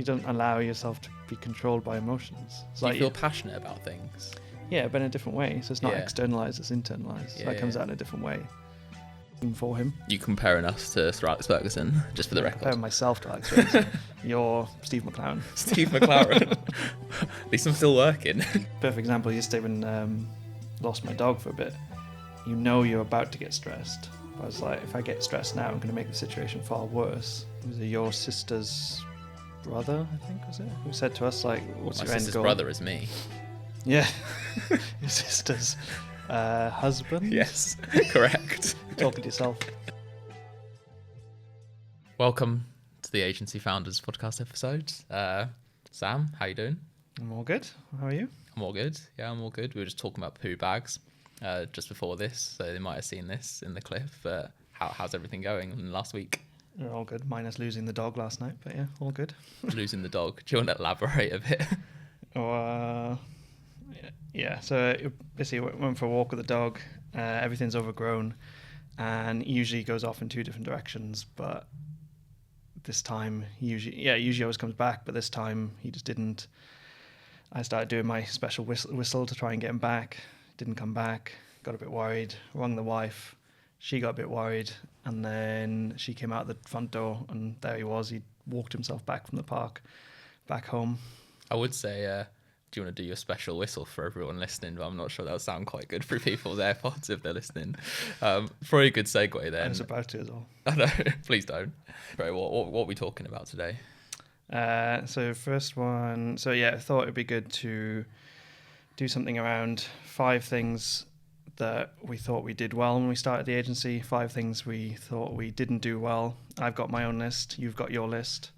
don't allow yourself to be controlled by emotions. It's Do you like feel passionate about things? yeah, but in a different way. So it's not Yeah. externalized, it's internalized. So Yeah, that comes yeah. out in a different way. Even for him. You comparing us to Sir Alex Ferguson, just for the record. Comparing myself to Alex Ferguson. You're Steve McClaren. Steve McClaren. At least I'm still working. Perfect example, yesterday when lost my dog for a bit. You know you're about to get stressed. I was like, if I get stressed now, I'm going to make the situation far worse. It was your sister's brother, I think, was it? Who said to us, like, what's My your end sister's goal? brother is me. Yeah. Your sister's husband? Yes, correct. Talking to yourself. Welcome to the Agency Founders podcast episode. Sam, how you doing? I'm all good. How are you? I'm all good. Yeah, I'm all good. We were just talking about poo bags just before this, so they might have seen this in the clip. But how's everything going in the last week? We're all good. Minus losing the dog last night, but yeah, all good. Losing the dog. Do you want to elaborate a bit? Yeah, so basically went for a walk with the dog. Everything's overgrown and usually goes off in two different directions, but this time usually always comes back, but this time he just didn't. I started doing my special whistle to try and get him back. Didn't come back. Got a bit worried. Rang the wife. She got a bit worried, and then she came out the front door, and there he was. He walked himself back from the park, back home. I would say, do you want to do your special whistle for everyone listening? But I'm not sure that would sound quite good for people's AirPods if they're listening. Probably a good segue then. I was about to as well. I know, please don't. Right, what are we talking about today? So first one, I thought it'd be good to do something around 5 things that we thought we did well when we started the agency, 5 things we thought we didn't do well. I've got my own list, you've got your list.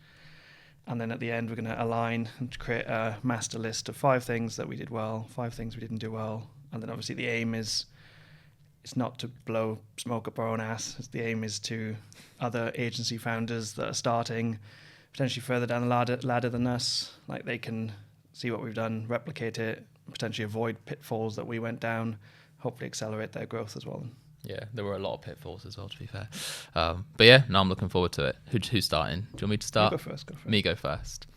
And then at the end, we're going to align and create a master list of 5 things that we did well, 5 things we didn't do well. And then obviously the aim is, it's not to blow smoke up our own ass. The aim is to other agency founders that are starting potentially further down the ladder than us. Like they can see what we've done, replicate it, potentially avoid pitfalls that we went down, hopefully accelerate their growth as well. Yeah, there were a lot of pitfalls as well, to be fair. But yeah, no, I'm looking forward to it. Who's starting? Do you want me to start? You go first. Me go first.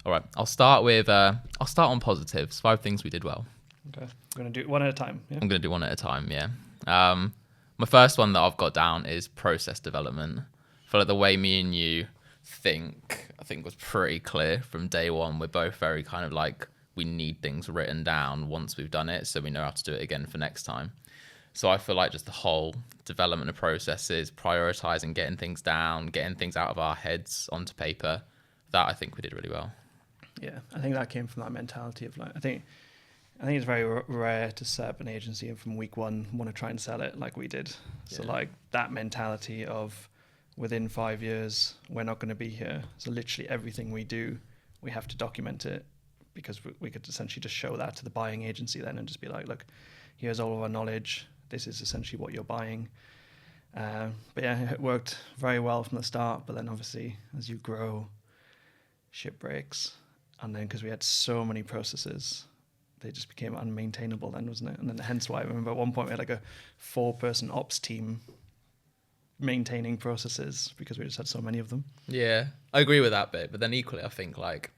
All right, I'll start on positives. 5 things we did well. Okay, we're going to do one at a time. Yeah? I'm going to do one at a time, yeah. My first one that I've got down is process development. I feel like the way me and you I think was pretty clear from day one. We're both very kind of like, we need things written down once we've done it so we know how to do it again for next time. So I feel like just the whole development of processes, prioritizing, getting things down, getting things out of our heads onto paper, that I think we did really well. Yeah, I think that came from that mentality of like, I think it's very rare to set up an agency and from week one want to try and sell it like we did. So like that mentality of within 5 years, we're not going to be here. So literally everything we do, we have to document it because we could essentially just show that to the buying agency then and just be like, look, here's all of our knowledge. This is essentially what you're buying. But yeah, it worked very well from the start. But then obviously as you grow, shit breaks. And then because we had so many processes, they just became unmaintainable then, wasn't it? And then hence why I remember at one point we had like a 4-person ops team maintaining processes because we just had so many of them. Yeah, I agree with that bit. But then equally, I think like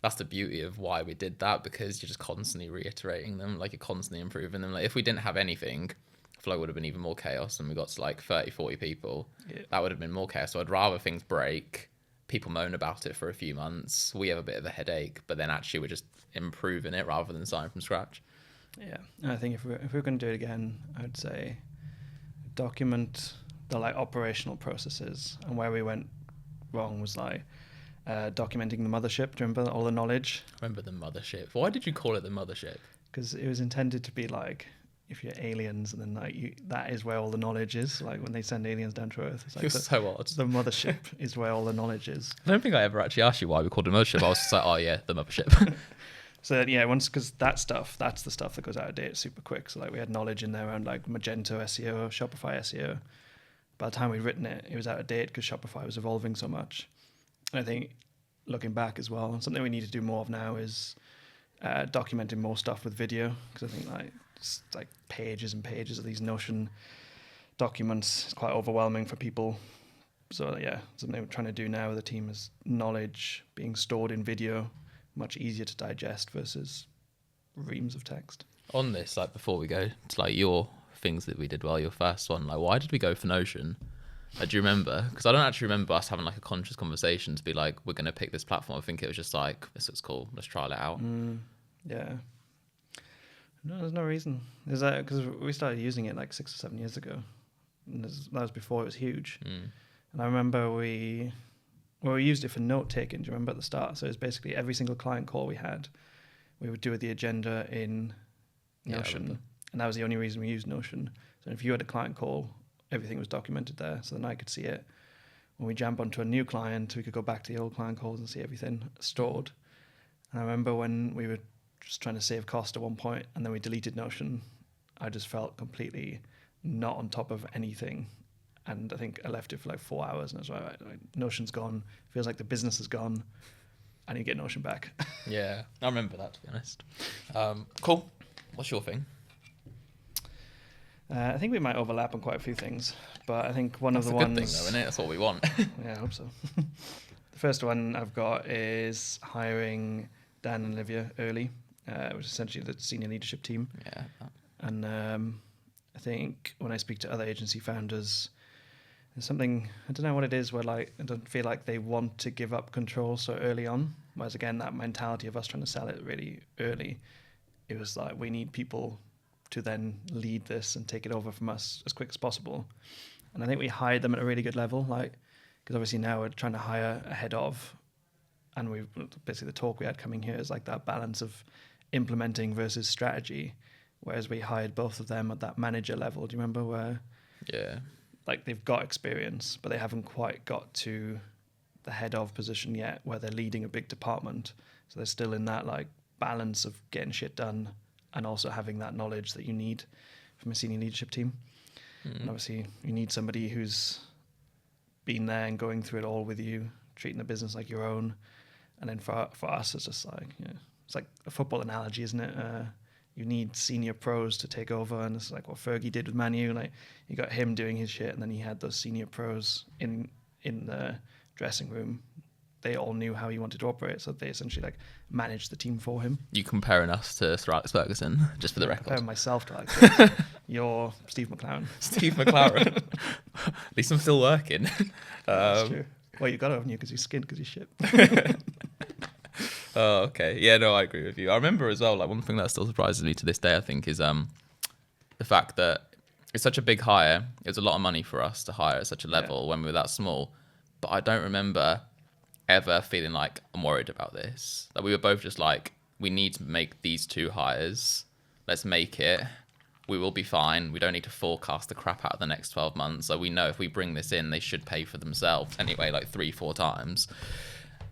that's the beauty of why we did that, because you're just constantly reiterating them, like you're constantly improving them. Like if we didn't have anything, flow would have been even more chaos, and we got to like 30, 40 people. Yeah. That would have been more chaos. So I'd rather things break, people moan about it for a few months, we have a bit of a headache, but then actually we're just improving it rather than starting from scratch. Yeah, and I think if we're going to do it again, I would say document the like operational processes, and where we went wrong was like documenting the mothership. Do you remember all the knowledge? I remember the mothership. Why did you call it the mothership? Because it was intended to be like, if you're aliens, and then like that is where all the knowledge is. Like when they send aliens down to Earth, it's like so odd. The mothership is where all the knowledge is. I don't think I ever actually asked you why we called it the mothership. I was just like, oh yeah, the mothership. So yeah, because that's the stuff that goes out of date super quick. So like we had knowledge in there around like Magento SEO, Shopify SEO. By the time we'd written it, it was out of date because Shopify was evolving so much. And I think looking back as well, something we need to do more of now is documenting more stuff with video, because I think like it's like pages and pages of these Notion documents is quite overwhelming for people So yeah, something we're trying to do now with the team is knowledge being stored in video, much easier to digest versus reams of text. On this, like before we go to like your things that we did well, your first one, like why did we go for Notion? Like, do you remember? Because I don't actually remember us having like a conscious conversation to be like, we're going to pick this platform. I think it was just like, this looks cool, let's try it out. Yeah. No, there's no reason. Is that because we started using it like 6 or 7 years ago, and that was before it was huge. And I remember we used it for note taking. Do you remember at the start? So it's basically every single client call we had, we would do the agenda in Notion, and that was the only reason we used Notion. So if you had a client call, everything was documented there, so then I could see it. When we jump onto a new client, we could go back to the old client calls and see everything stored. And I remember when we were just trying to save cost at one point, and then we deleted Notion, I just felt completely not on top of anything. And I think I left it for like 4 hours, and I was like, Notion's gone. Feels like the business is gone. I need to get Notion back. Yeah, I remember that, to be honest. Cool. What's your thing? I think we might overlap on quite a few things, but I think one That's of the a ones... good thing, though, isn't it? That's what we want. Yeah, I hope so. The first one I've got is hiring Dan and Olivia early, which is essentially the senior leadership team. Yeah. And I think when I speak to other agency founders, there's something, I don't know what it is, where like I don't feel like they want to give up control so early on. Whereas again, that mentality of us trying to sell it really early, it was like we need people to then lead this and take it over from us as quick as possible. And I think we hired them at a really good level, like, because obviously now we're trying to hire a head of, and we basically the talk we had coming here is like that balance of implementing versus strategy, whereas we hired both of them at that manager level. Do you remember where? Yeah. Like they've got experience, but they haven't quite got to the head of position yet, where they're leading a big department. So they're still in that like balance of getting shit done and also having that knowledge that you need from a senior leadership team. And obviously you need somebody who's been there and going through it all with you, treating the business like your own. And then for us, it's just like, it's like a football analogy, isn't it? You need senior pros to take over, and it's like what Fergie did with Man U. Like you got him doing his shit, and then he had those senior pros in the dressing room. They all knew how he wanted to operate, so they essentially like managed the team for him. You comparing us to Sir Alex Ferguson, just for the record. Comparing myself to Alex. You're Steve McLaren. Steve McLaren. At least I'm still working. That's true. Well, you got to, haven't you? Because he's skinned, because he's shit. Oh, okay. Yeah, no, I agree with you. I remember as well, like one thing that still surprises me to this day, I think, is the fact that it's such a big hire. It was a lot of money for us to hire at such a level when we were that small. But I don't remember ever feeling like I'm worried about this. Like we were both just like, we need to make these 2 hires. Let's make it. We will be fine. We don't need to forecast the crap out of the next 12 months. So we know if we bring this in, they should pay for themselves anyway, like 3-4 times.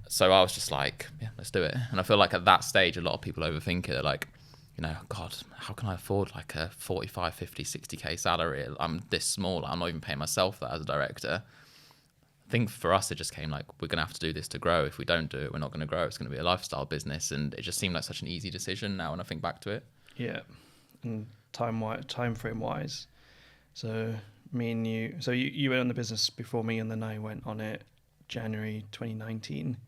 So I was just like, yeah, let's do it. And I feel like at that stage, a lot of people overthink it. Like, God, how can I afford like a 45, 50, 60K salary? I'm this small. I'm not even paying myself that as a director. I think for us, it just came like, we're going to have to do this to grow. If we don't do it, we're not going to grow. It's going to be a lifestyle business. And it just seemed like such an easy decision now when I think back to it. Yeah. And time frame wise. So me and you, so you went on the business before me, and then I went on it January 2019.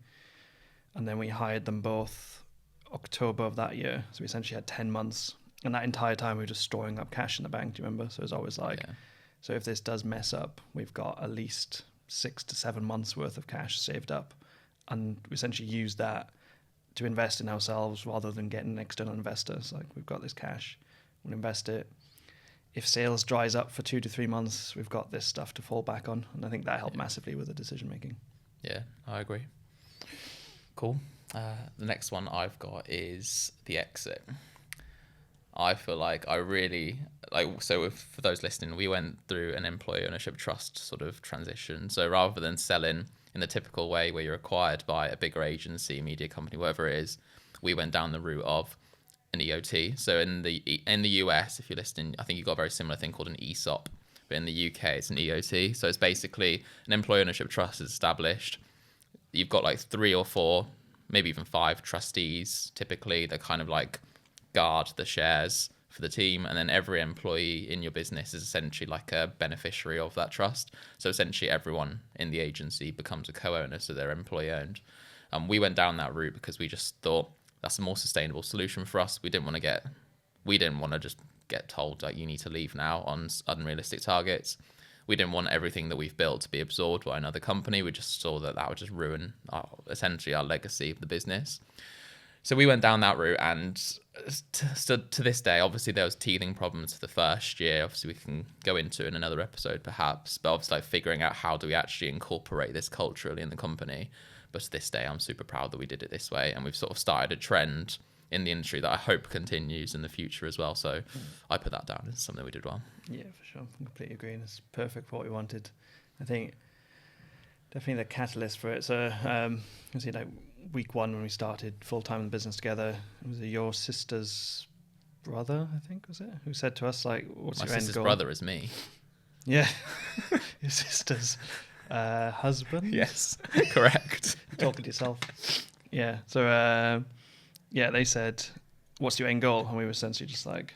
And then we hired them both October of that year. So we essentially had 10 months. And that entire time we were just storing up cash in the bank, do you remember? So it was always like, so if this does mess up, we've got at least 6 to 7 months worth of cash saved up. And we essentially used that to invest in ourselves rather than getting an external investor. So like, we've got this cash, we'll invest it. If sales dries up for 2 to 3 months, we've got this stuff to fall back on. And I think that helped massively with the decision making. Yeah, I agree. Cool. The next one I've got is the exit. I feel like I really for those listening, we went through an employee ownership trust sort of transition. So rather than selling in the typical way where you're acquired by a bigger agency, media company, whatever it is, we went down the route of an EOT. So in the US, if you're listening, I think you've got a very similar thing called an ESOP. But in the UK, it's an EOT. So it's basically an employee ownership trust is established. You've got like 3 or 4, maybe even 5 trustees, typically, that kind of like guard the shares for the team, and then every employee in your business is essentially like a beneficiary of that trust. So essentially everyone in the agency becomes a co-owner, so they're employee owned. We went down that route because we just thought that's a more sustainable solution for us. We didn't want to just get told like you need to leave now on unrealistic targets. We didn't want everything that we've built to be absorbed by another company. We just saw that would just ruin essentially our legacy of the business. So we went down that route, and to this day, obviously there was teething problems for the first year. Obviously we can go into it in another episode perhaps, but obviously like figuring out how do we actually incorporate this culturally in the company. But to this day, I'm super proud that we did it this way, and we've sort of started a trend in the industry that I hope continues in the future as well. So I put that down as something we did well. Yeah, for sure. I completely agree. And it's perfect for what we wanted. I think definitely the catalyst for it. So, like week one when we started full time in the business together, it was your sister's brother, I think, was it, who said to us like, "What's your end goal?" My sister's brother is me. Yeah, your sister's husband. Yes, correct. You're talking to yourself. Yeah. So, they said, "What's your end goal?" And we were essentially just like,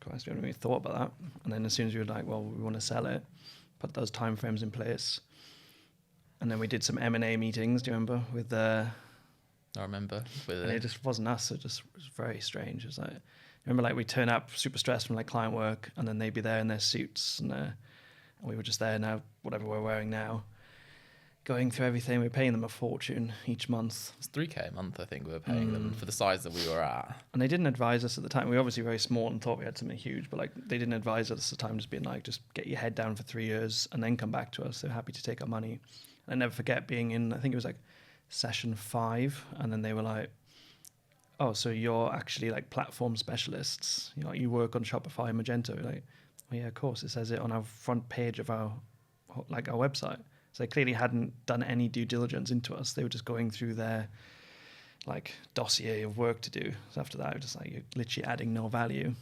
"Christ, we haven't really thought about that." And then as soon as we were like, "Well, we want to sell it," put those timeframes in place. And then we did some M&A meetings. Do you remember? I remember. And it just wasn't us. It was very strange. It was like, remember, like we turn up super stressed from like client work, and then they'd be there in their suits, and we were just there now, whatever we're wearing now, going through everything. We were paying them a fortune each month. It's $3,000 a month, I think we were paying them for the size that we were at. And they didn't advise us at the time. We were obviously very small and thought we had something huge, but like they didn't advise us at the time, just being like, just get your head down for 3 years and then come back to us. They're happy to take our money. And I never forget being in, I think it was like session 5, and then they were like, "Oh, so you're actually like platform specialists? You work on Shopify and Magento?" We're like, "Oh yeah, of course. It says it on our front page of our website." So they clearly hadn't done any due diligence into us. They were just going through their like dossier of work to do. So after that, it was just like you're literally adding no value.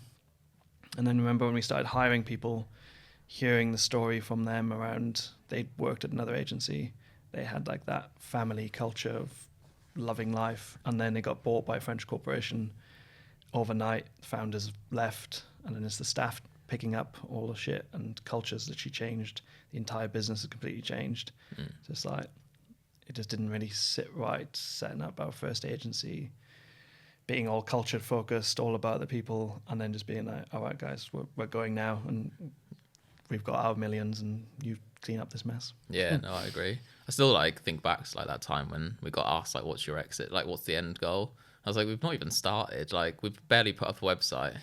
And then remember when we started hiring people, hearing the story from them around they'd worked at another agency, they had like that family culture of loving life, and then they got bought by a French corporation overnight. The founders left, and then it's the staff picking up all the shit, and cultures literally changed. The entire business has completely changed. Just like it just didn't really sit right setting up our first agency, being all culture focused, all about the people, and then just being like, "All right guys, we're going now, and we've got our millions, and you clean up this mess." Yeah, no, I agree. I still like think back to like that time when we got asked like, "What's your exit? Like, what's the end goal?" I was like, "We've not even started. Like, we've barely put up a website.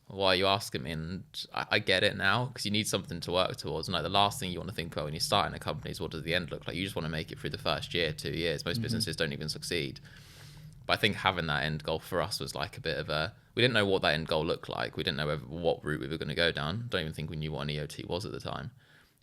Why are you asking me?" And I get it now, because you need something to work towards. And like the last thing you want to think about when you're starting a company is what does the end look like. You just want to make it through the first year, 2 years. Most businesses don't even succeed. But I think having that end goal for us was like a bit of a, we didn't know what that end goal looked like. We didn't know what route we were going to go down. Don't even think we knew what an EOT was at the time.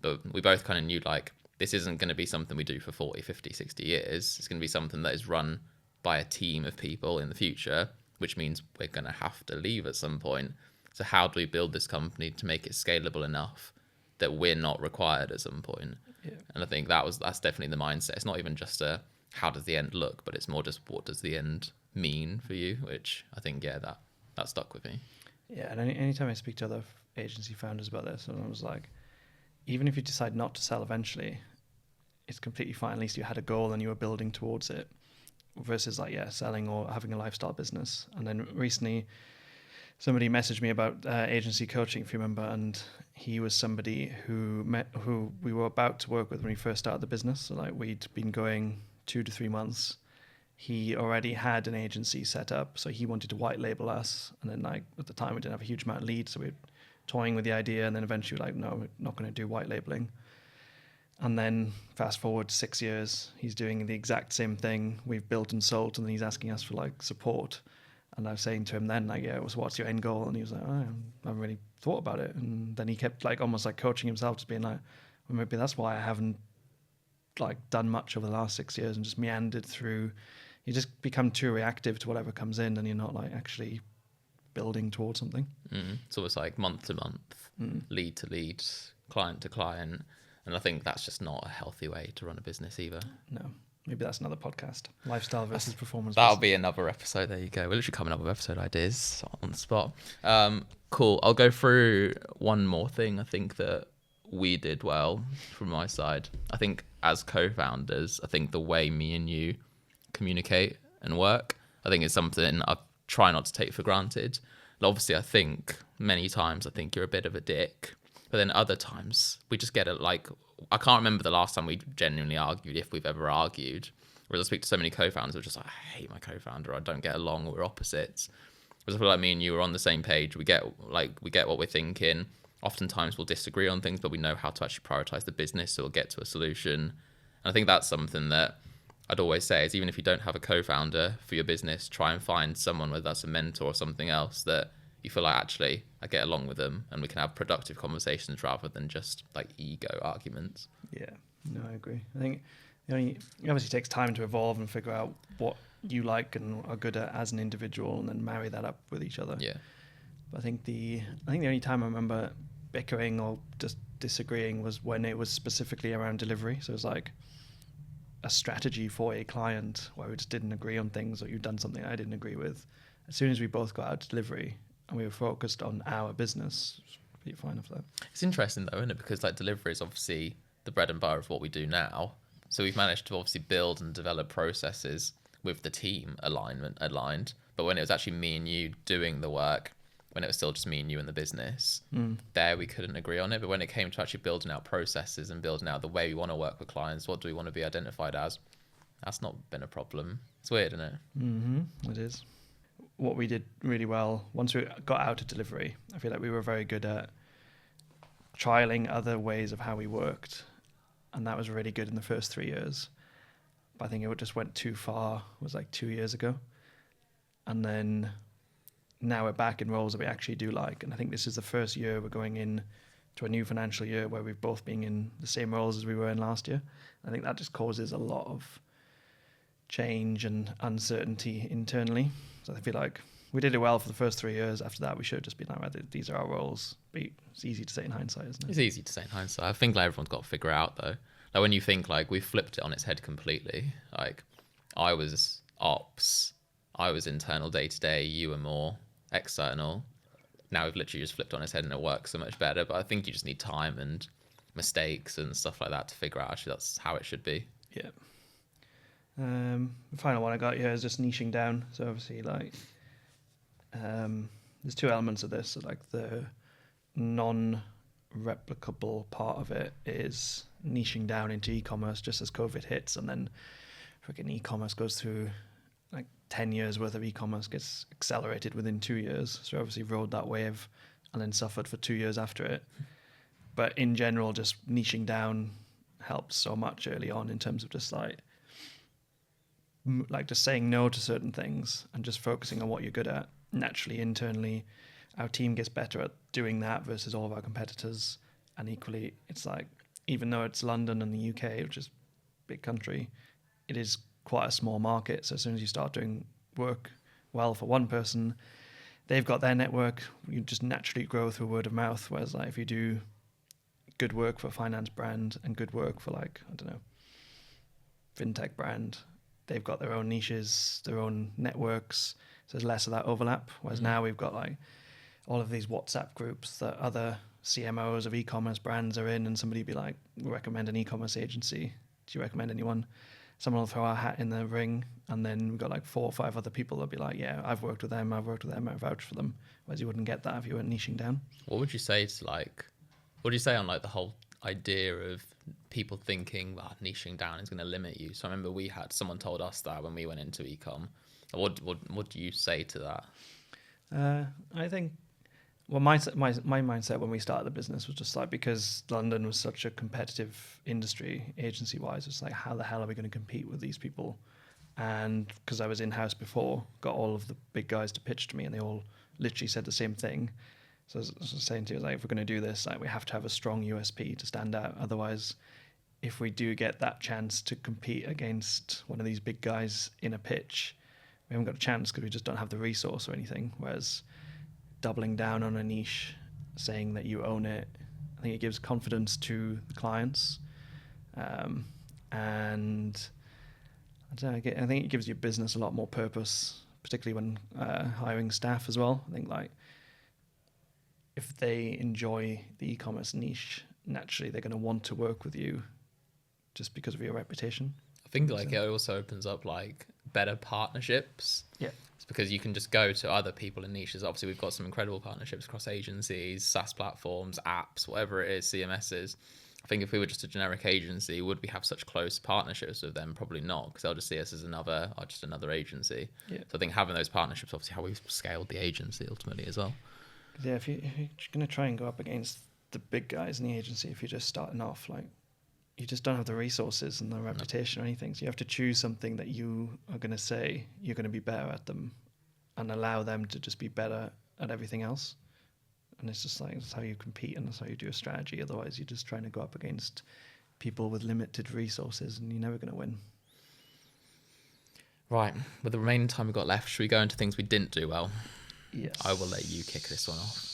But we both kind of knew like, this isn't going to be something we do for 40, 50, 60 years. It's going to be something that is run by a team of people in the future, which means we're going to have to leave at some point. So how do we build this company to make it scalable enough that we're not required at some point? Yeah. And I think that's definitely the mindset. It's not even just a how does the end look, but it's more just what does the end mean for you, which I think, yeah, that stuck with me. Yeah, and anytime I speak to other agency founders about this, and I was like, even if you decide not to sell eventually, it's completely fine. At least you had a goal and you were building towards it, versus like, selling or having a lifestyle business. And then recently somebody messaged me about agency coaching, if you remember, and he was somebody who we were about to work with when we first started the business. So like we'd been going 2 to 3 months. He already had an agency set up, so he wanted to white label us. And then like at the time we didn't have a huge amount of leads, so we were toying with the idea, and then eventually like, no, we're not going to do white labeling. And then fast forward 6 years, he's doing the exact same thing we've built and sold, and then he's asking us for like support. And I was saying to him then, like, "Yeah, what's your end goal?" And he was like, "Oh, I haven't really thought about it." And then he kept like almost like coaching himself, just being like, "Well, maybe that's why I haven't like done much over the last 6 years," and just meandered through. You just become too reactive to whatever comes in, and you're not like actually building towards something. So it's like month to month, lead to lead, client to client. And I think that's just not a healthy way to run a business either. No, Maybe that's another podcast. Lifestyle versus performance. That'll be another episode. There you go. We're literally coming up with episode ideas on the spot. Cool. I'll go through one more thing I think that we did well from my side. I think as co-founders, I think the way me and you communicate and work, I think it's something I try not to take for granted. Obviously, I think many times I think you're a bit of a dick, but then other times we just get it. Like, I can't remember the last time we genuinely argued, if we've ever argued. Whereas I speak to so many co-founders who are just like, I hate my co-founder, I don't get along, we're opposites. Whereas I feel like me and you are on the same page. We get what we're thinking. Oftentimes we'll disagree on things, but we know how to actually prioritize the business, so we'll get to a solution. And I think that's something that I'd always say is, even if you don't have a co-founder for your business, try and find someone, whether that's a mentor or something else, that you feel like, actually, I get along with them and we can have productive conversations rather than just like ego arguments. Yeah, no, I agree. I think it obviously takes time to evolve and figure out what you like and are good at as an individual, and then marry that up with each other. Yeah. But I think the only time I remember bickering or just disagreeing was when it was specifically around delivery. So it was like a strategy for a client where we just didn't agree on things, or you'd done something I didn't agree with. As soon as we both got out to delivery and we were focused on our business, be fine with that. It's interesting though, isn't it? Because like delivery is obviously the bread and butter of what we do now. So we've managed to obviously build and develop processes with the team aligned. But when it was actually me and you doing the work, when it was still just me and you in the business, there we couldn't agree on it. But when it came to actually building out processes and building out the way we want to work with clients, what do we want to be identified as, that's not been a problem. It's weird, isn't it? Mm-hmm. It is. What we did really well, once we got out of delivery, I feel like we were very good at trialing other ways of how we worked. And that was really good in the first 3 years. But I think it just went too far. It was like 2 years ago. And then now we're back in roles that we actually do like. And I think this is the first year we're going in to a new financial year where we've both been in the same roles as we were in last year. I think that just causes a lot of change and uncertainty internally. So I feel like we did it well for the first 3 years. After that, we should have just been like, right, these are our roles. But it's easy to say in hindsight, isn't it? It's easy to say in hindsight. I think like everyone's got to figure out though. Like when you think like we flipped it on its head completely. Like I was ops, I was internal day to day, you were more external. Now we've literally just flipped on its head and it works so much better. But I think you just need time and mistakes and stuff like that to figure out actually that's how it should be. Yeah. The final one I got here is just niching down. So obviously like there's two elements of this. So like the non-replicable part of it is niching down into e-commerce just as COVID hits, and then freaking e-commerce goes through like 10 years worth of e-commerce gets accelerated within 2 years. So obviously rode that wave and then suffered for 2 years after it. But in general, just niching down helped so much early on in terms of just like just saying no to certain things and just focusing on what you're good at. Naturally, internally, our team gets better at doing that versus all of our competitors. And equally, it's like, even though it's London and the UK, which is a big country, it is quite a small market. So as soon as you start doing work well for one person, they've got their network. You just naturally grow through word of mouth. Whereas like if you do good work for a finance brand and good work for like, I don't know, fintech brand, they've got their own niches, their own networks. So there's less of that overlap. Whereas now we've got like all of these WhatsApp groups that other CMOs of e-commerce brands are in, and somebody be like, we recommend an e-commerce agency. Do you recommend anyone? Someone will throw our hat in the ring, and then we've got like 4 or 5 other people that'll be like, yeah, I've worked with them, I vouch for them. Whereas you wouldn't get that if you weren't niching down. What would you say on like the whole idea of people thinking that niching down is going to limit you? So I remember someone told us that when we went into e-com. What do you say to that? I think, well, my mindset when we started the business was just like, because London was such a competitive industry, agency-wise, it's like, how the hell are we going to compete with these people? And because I was in-house before, got all of the big guys to pitch to me, and they all literally said the same thing. So I was saying to you, like, if we're going to do this, like, we have to have a strong USP to stand out. Otherwise, if we do get that chance to compete against one of these big guys in a pitch, we haven't got a chance because we just don't have the resource or anything. Whereas doubling down on a niche, saying that you own it, I think it gives confidence to the clients. And I don't know, I think it gives your business a lot more purpose, particularly when hiring staff as well. I think like if they enjoy the e-commerce niche, naturally they're going to want to work with you just because of your reputation. I think like it also opens up like better partnerships. Yeah. It's because you can just go to other people in niches. Obviously, we've got some incredible partnerships across agencies, SaaS platforms, apps, whatever it is, CMSs. I think if we were just a generic agency, would we have such close partnerships with them? Probably not, because they'll just see us as another agency. Yeah. So I think having those partnerships, obviously, how we've scaled the agency ultimately as well. Yeah, if you're going to try and go up against the big guys in the agency, if you're just starting off, like, you just don't have the resources and the reputation or anything. So you have to choose something that you are going to say you're going to be better at them and allow them to just be better at everything else. And it's just like, that's how you compete and that's how you do a strategy. Otherwise, you're just trying to go up against people with limited resources and you're never going to win. Right. With the remaining time we've got left, should we go into things we didn't do well? Yes. I will let you kick this one off.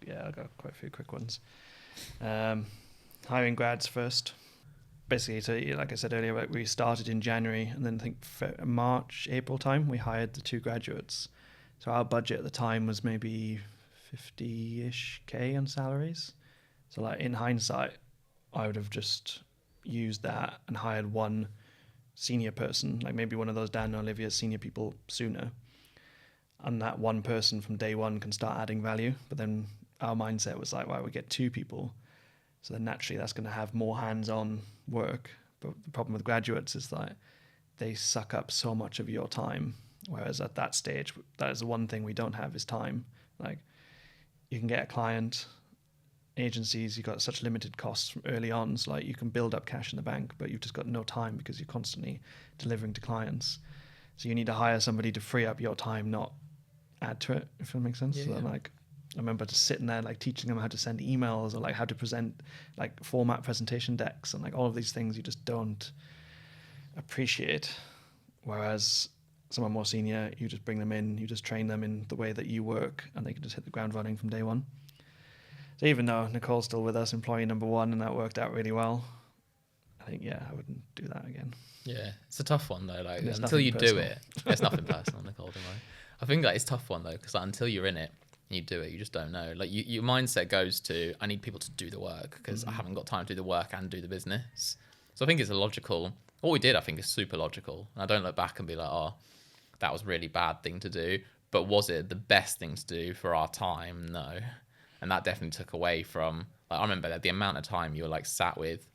I've got quite a few quick ones. Hiring grads first. Basically, so like I said earlier, we started in January and then I think March, April time, we hired the 2 graduates. So our budget at the time was maybe 50-ish K on salaries. So like in hindsight, I would have just used that and hired one senior person, like maybe one of those Dan and Olivia senior people sooner. And that one person from day one can start adding value. But then our mindset was like, well, we get 2 people. So then naturally that's going to have more hands-on work. But the problem with graduates is that they suck up so much of your time. Whereas at that stage, that is the one thing we don't have is time. Like you can get a client, agencies, you've got such limited costs from early on. So like you can build up cash in the bank, but you've just got no time because you're constantly delivering to clients. So you need to hire somebody to free up your time, not add to it, if that makes sense. Yeah. So like I remember just sitting there like teaching them how to send emails or like how to present like format presentation decks and like all of these things you just don't appreciate. Whereas someone more senior, you just bring them in, you just train them in the way that you work and they can just hit the ground running from day one. So even though Nicole's still with us, employee number 1, and that worked out really well, I think, I wouldn't do that again. Yeah, it's a tough one though. Like There's until you nothing do it, it's nothing personal, Nicole. Don't worry. I think that it's a tough one though because like, until you're in it, and you do it, you just don't know. Like your mindset goes to, I need people to do the work because I haven't got time to do the work and do the business. So I think it's a logical. What we did, I think, is super logical, and I don't look back and be like, oh, that was a really bad thing to do. But was it the best thing to do for our time? No. And that definitely took away from, like, I remember that the amount of time you were like sat with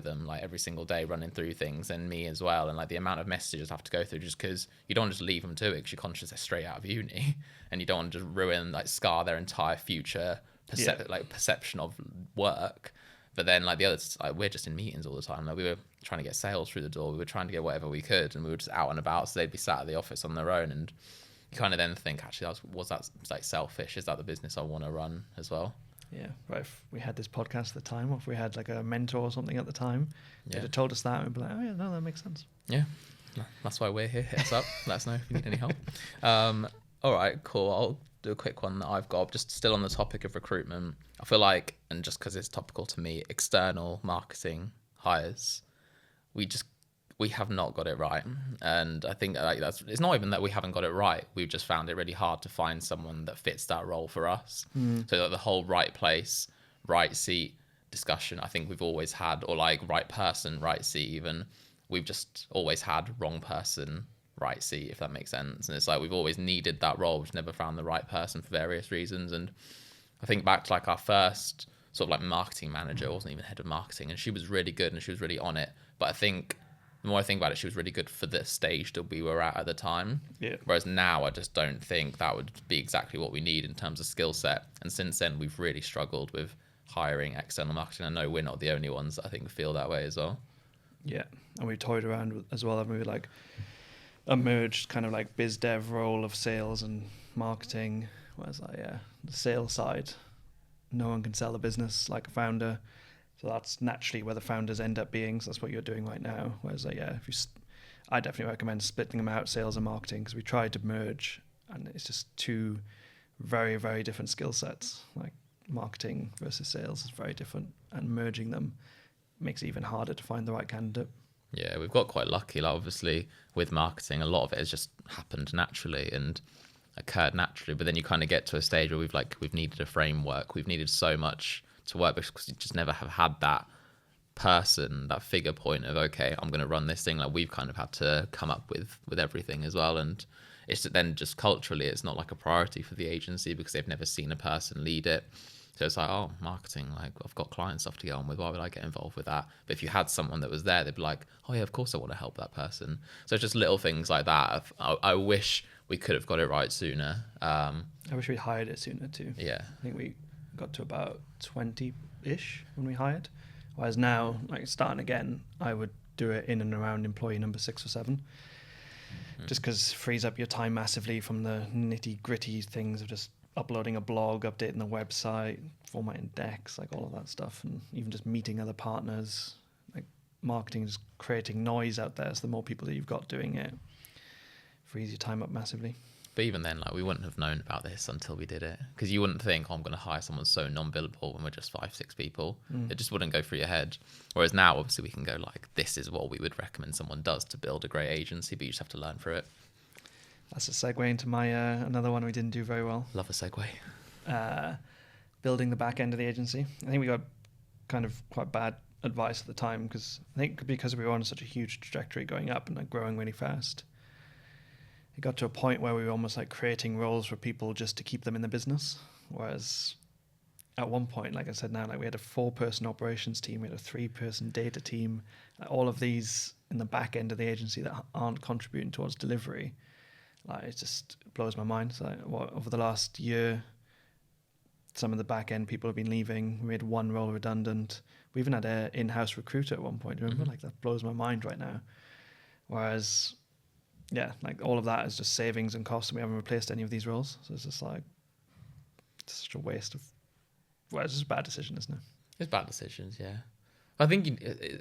them like every single day running through things, and me as well, and like the amount of messages I have to go through just because you don't want to just leave them to it because you're conscious they're straight out of uni and you don't want to just ruin, like scar their entire future perception of work. But then like the others, like, we're just in meetings all the time. Like we were trying to get sales through the door, we were trying to get whatever we could, and we were just out and about, so they'd be sat at the office on their own, and you kind of then think, actually, was that like selfish? Is that the business I want to run as well? Yeah, right. If we had this podcast at the time, or if we had like a mentor or something at the time, they'd have told us that, and we'd be like, oh yeah, no, that makes sense. Yeah, that's why we're here. Hit us up. Let us know if you need any help. All right, cool. I'll do a quick one that I've got, just still on the topic of recruitment. I feel like, and just because it's topical to me, external marketing hires, we have not got it right. And I think like it's not even that we haven't got it right. We've just found it really hard to find someone that fits that role for us. So that the whole right place, right seat discussion, I think we've always had, or like right person, right seat even. We've just always had wrong person, right seat, if that makes sense. And it's like we've always needed that role. We've never found the right person for various reasons. And I think back to like our first sort of like marketing manager, wasn't even head of marketing, and she was really good and she was really on it. But I think the more I think about it, she was really good for the stage that we were at the time. Yeah. Whereas now I just don't think that would be exactly what we need in terms of skill set. And since then, we've really struggled with hiring external marketing. I know we're not the only ones that I think feel that way as well. Yeah. And we toyed around with, as well, haven't we, like a merged kind of like biz dev role of sales and marketing. Whereas like, the sales side, no one can sell the business like a founder. So that's naturally where the founders end up being. So that's what you're doing right now. Whereas, I definitely recommend splitting them out, sales and marketing, because we tried to merge, and it's just 2 very, very different skill sets. Like marketing versus sales is very different, and merging them makes it even harder to find the right candidate. Yeah, we've got quite lucky. Like obviously with marketing, a lot of it has just happened naturally and occurred naturally. But then you kind of get to a stage where we've needed a framework. We've needed so much to work because you just never have had that person, that figure point of, okay, I'm going to run this thing. Like we've kind of had to come up with everything as well. And it's then just culturally, it's not like a priority for the agency because they've never seen a person lead it. So it's like, oh, marketing, like I've got client stuff to get on with. Why would I get involved with that? But if you had someone that was there, they'd be like, oh yeah, of course I want to help that person. So it's just little things like that. I wish we could have got it right sooner. I wish we hired it sooner too. Yeah. I think we got to about 20-ish when we hired. Whereas now, like starting again, I would do it in and around employee number 6 or 7. Just because it frees up your time massively from the nitty gritty things of just uploading a blog, updating the website, formatting decks, like all of that stuff, and even just meeting other partners. Like marketing is creating noise out there, so the more people that you've got doing it frees your time up massively. But even then, like we wouldn't have known about this until we did it, because you wouldn't think, oh, I'm going to hire someone so non-billable when we're just 5-6 people. It just wouldn't go through your head. Whereas now, obviously, we can go like, this is what we would recommend someone does to build a great agency, but you just have to learn through it. That's a segue into my another one we didn't do very well. Love a segue. Building the back end of the agency. I think we got kind of quite bad advice at the time because we were on such a huge trajectory going up and like growing really fast. It got to a point where we were almost like creating roles for people just to keep them in the business. Whereas at one point, like I said now, like we had a 4-person operations team, we had a 3-person data team, all of these in the back end of the agency that aren't contributing towards delivery. Like it just blows my mind. So over the last year, some of the back end people have been leaving. We made one role redundant. We even had an in-house recruiter at one point. Remember, like that blows my mind right now. Whereas, yeah, like all of that is just savings and costs, and we haven't replaced any of these roles. So it's just like it's such a waste of. Well, it's just a bad decision, isn't it? It's bad decisions, yeah. I think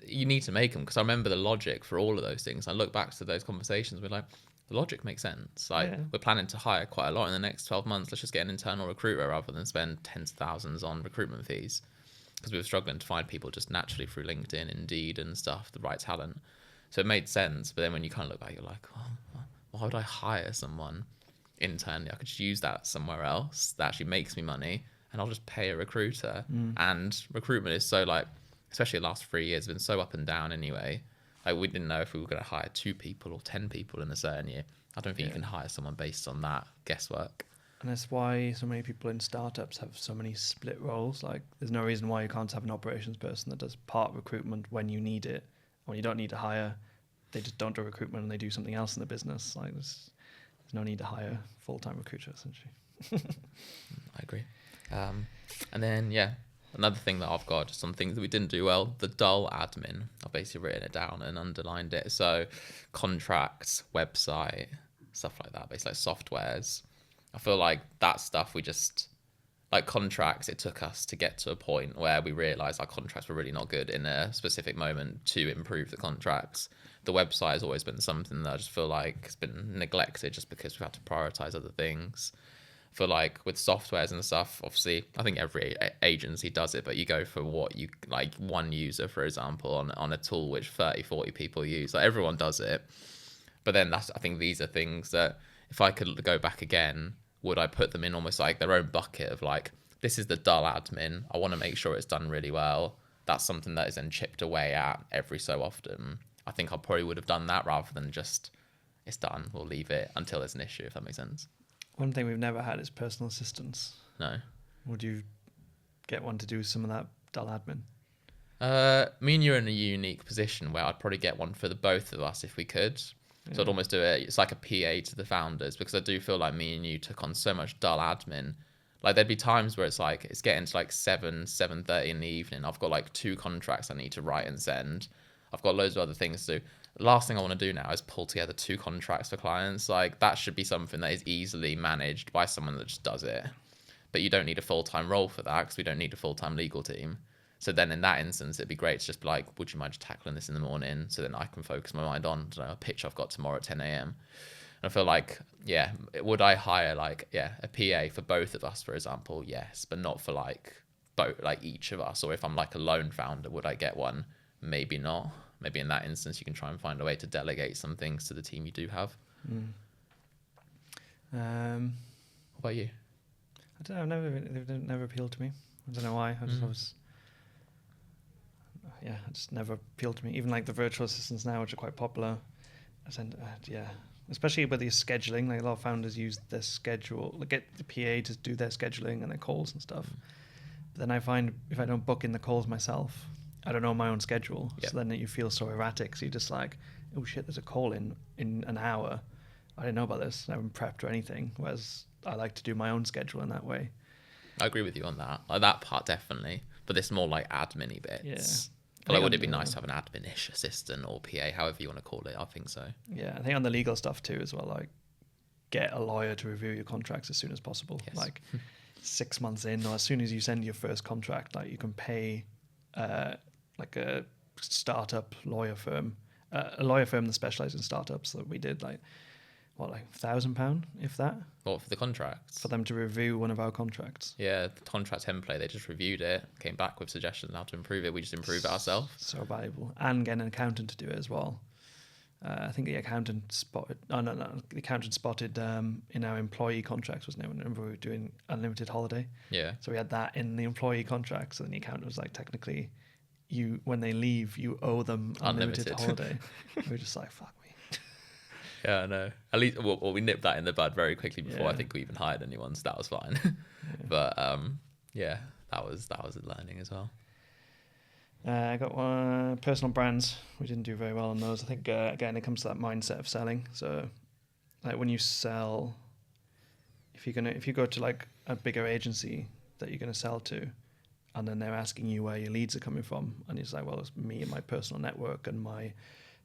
you need to make them because I remember the logic for all of those things. I look back to those conversations. We're like, the logic makes sense. Like we're planning to hire quite a lot in the next 12 months. Let's just get an internal recruiter rather than spend tens of thousands on recruitment fees, because we were struggling to find people just naturally through LinkedIn, Indeed, and stuff, the right talent. So it made sense. But then when you kind of look back, you're like, oh, why would I hire someone internally? I could just use that somewhere else that actually makes me money, and I'll just pay a recruiter. And recruitment is so like, especially the last 3 years, been so up and down anyway. Like we didn't know if we were going to hire 2 people or 10 people in a certain year. I don't think you can hire someone based on that guesswork. And that's why so many people in startups have so many split roles. Like there's no reason why you can't have an operations person that does part recruitment when you need it. When you don't need to hire, they just don't do recruitment and they do something else in the business. Like there's no need to hire a full-time recruiter, essentially. I agree. And then, another thing that I've got, some things that we didn't do well, the dull admin. I've basically written it down and underlined it. So contracts, website, stuff like that, basically like softwares. I feel like that stuff we just, like contracts, it took us to get to a point where we realised our contracts were really not good in a specific moment to improve the contracts. The website has always been something that I just feel like has been neglected just because we've had to prioritise other things. For like with softwares and stuff, obviously I think every agency does it, but you go for what you like, one user, for example, on a tool which 30-40 people use. Like everyone does it, but then I think these are things that if I could go back again, would I put them in almost like their own bucket of like, this is the dull admin, I want to make sure it's done really well. That's something that is then chipped away at every so often. I think I probably would have done that rather than just, it's done, we'll leave it until there's an issue, if that makes sense. One thing we've never had is personal assistants. No. Would you get one to do some of that dull admin? Me and you're in a unique position where I'd probably get one for the both of us if we could. So I'd almost do it. It's like a PA to the founders, because I do feel like me and you took on so much dull admin. Like there'd be times where it's like, it's getting to like 7:30 in the evening. I've got like 2 contracts I need to write and send. I've got loads of other things to do. The last thing I want to do now is pull together 2 contracts for clients. Like that should be something that is easily managed by someone that just does it. But you don't need a full-time role for that, because we don't need a full-time legal team. So then in that instance, it'd be great to just be like, would you mind just tackling this in the morning? So then I can focus my mind on a pitch I've got tomorrow at 10 a.m. And I feel like, would I hire like, a PA for both of us, for example? Yes, but not for like both, like each of us. Or if I'm like a lone founder, would I get one? maybe not. Maybe in that instance, you can try and find a way to delegate some things to the team you do have. What about you? I don't know. They've never appealed to me. I don't know why. I just never appealed to me. Even like the virtual assistants now, which are quite popular. Especially with the scheduling. Like a lot of founders use their schedule, like get the PA to do their scheduling and their calls and stuff. But then I find if I don't book in the calls myself, I don't know my own schedule. Yep. So then you feel so erratic. So you're just like, oh shit, there's a call in an hour. I didn't know about this. I haven't prepped or anything. Whereas I like to do my own schedule in that way. I agree with you on that. Like that part definitely, but it's more like admin-y bits. Yeah. Like, would it be nice to have an admin-ish assistant or PA, however you want to call it? I think so. Yeah, I think on the legal stuff too as well, like get a lawyer to review your contracts as soon as possible. Yes. Like 6 months in, or as soon as you send your first contract, like you can pay like a startup lawyer firm, a lawyer firm that specializes in startups that we did like £1,000, if that. What, for the contracts? For them to review one of our contracts. Yeah, the contract template, they just reviewed it, came back with suggestions on how to improve it. We just improve it ourselves. So valuable. And get an accountant to do it as well. I think the accountant spotted... The accountant spotted in our employee contracts, wasn't it? Whenever we were doing unlimited holiday. Yeah. So we had that in the employee contract. So then the accountant was like, technically, when they leave, you owe them unlimited holiday. We were just like, fuck me. Yeah, I know. At least, well, we nipped that in the bud very quickly before I think we even hired anyone, so that was fine. But that was a learning as well. I got one personal brands. We didn't do very well on those. I think again it comes to that mindset of selling. So, like when you sell, if you go to like a bigger agency that you're gonna sell to, and then they're asking you where your leads are coming from, and it's like, well, it's me and my personal network and my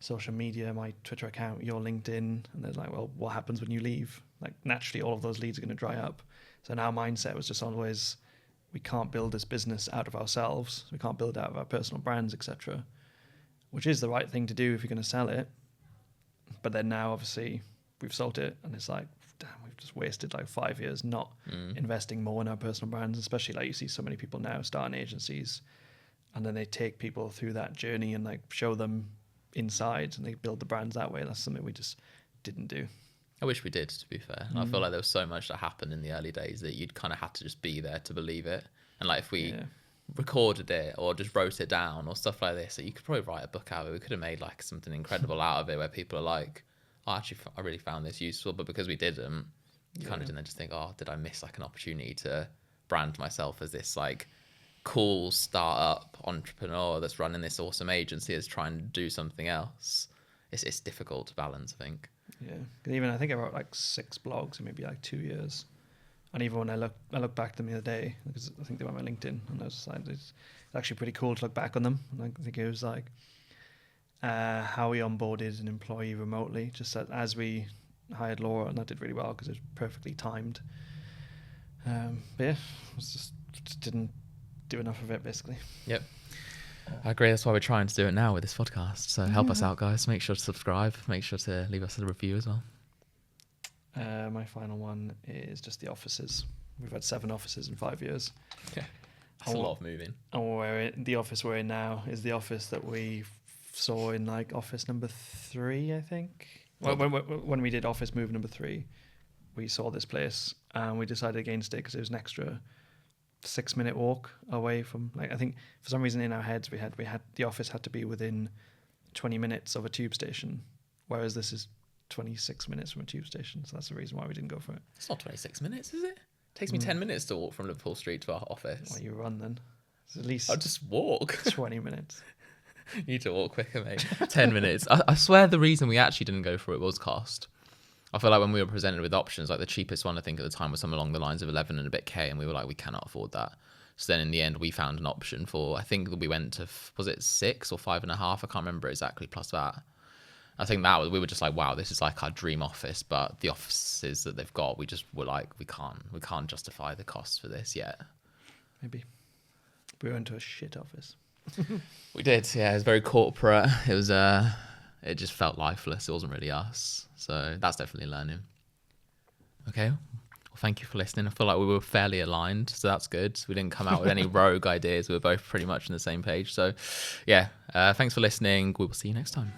social media, my Twitter account, your LinkedIn, and they're like, well, what happens when you leave? Like naturally, all of those leads are going to dry up. So our mindset was just always, we can't build this business out of ourselves. We can't build out of our personal brands, etc. Which is the right thing to do if you're going to sell it. But then now, obviously, we've sold it, and it's like, damn, we've just wasted like 5 years not investing more in our personal brands. Especially like you see so many people now starting agencies, and then they take people through that journey and like show them inside, and they build the brands that way. That's something we just didn't do. I wish we did, to be fair. I feel like there was so much that happened in the early days that you'd kind of had to just be there to believe it. And like if we recorded it or just wrote it down or stuff like this, that you could probably write a book out of it. We could have made like something incredible out of it where people are like, oh, actually, I really found this useful. But because we didn't, you kind of didn't just think, oh, did I miss like an opportunity to brand myself as this like cool startup entrepreneur that's running this awesome agency is trying to do something else. It's difficult to balance, I think. Yeah, 'cause even I think I wrote like 6 blogs in maybe like 2 years, and even when I look back at them the other day, because I think they were on my LinkedIn, and I was like, it's actually pretty cool to look back on them. And I think it was like how we onboarded an employee remotely, just as we hired Laura, and that did really well because it was perfectly timed. But yeah, it was just didn't do enough of it, basically. Yep. I agree. That's why we're trying to do it now with this podcast. So help us out, guys. Make sure to subscribe. Make sure to leave us a review as well. My final one is just the offices. We've had 7 offices in 5 years. Yeah, that's a lot of moving. And the office we're in now is the office that we saw in like office number 3, I think. Well, when we did office move number 3, we saw this place and we decided against it because it was an extra 6-minute walk away from, like, I think for some reason in our heads we had the office had to be within 20 minutes of a tube station, whereas this is 26 minutes from a tube station. So that's the reason why we didn't go for it. It's not 26 minutes, is it? It takes me 10 minutes to walk from Liverpool Street to our office. Well, you run then. It's at least I'll just walk. 20 minutes. You need to walk quicker, mate. 10 minutes. I swear the reason we actually didn't go for it was cost. I feel like when we were presented with options, like the cheapest one I think at the time was something along the lines of 11 and a bit K, and we were like, we cannot afford that. So then in the end, we found an option for, I think we went to, was it 6 or 5.5? I can't remember exactly, plus that. I think that was, we were just like, wow, this is like our dream office, but the offices that they've got, we just were like, we can't justify the costs for this yet. Maybe. We went to a shit office. We did, yeah. It was very corporate. It was, it just felt lifeless. It wasn't really us. So that's definitely learning. Okay. Well, thank you for listening. I feel like we were fairly aligned, so that's good. We didn't come out with any rogue ideas. We were both pretty much on the same page. So, yeah, thanks for listening. We will see you next time.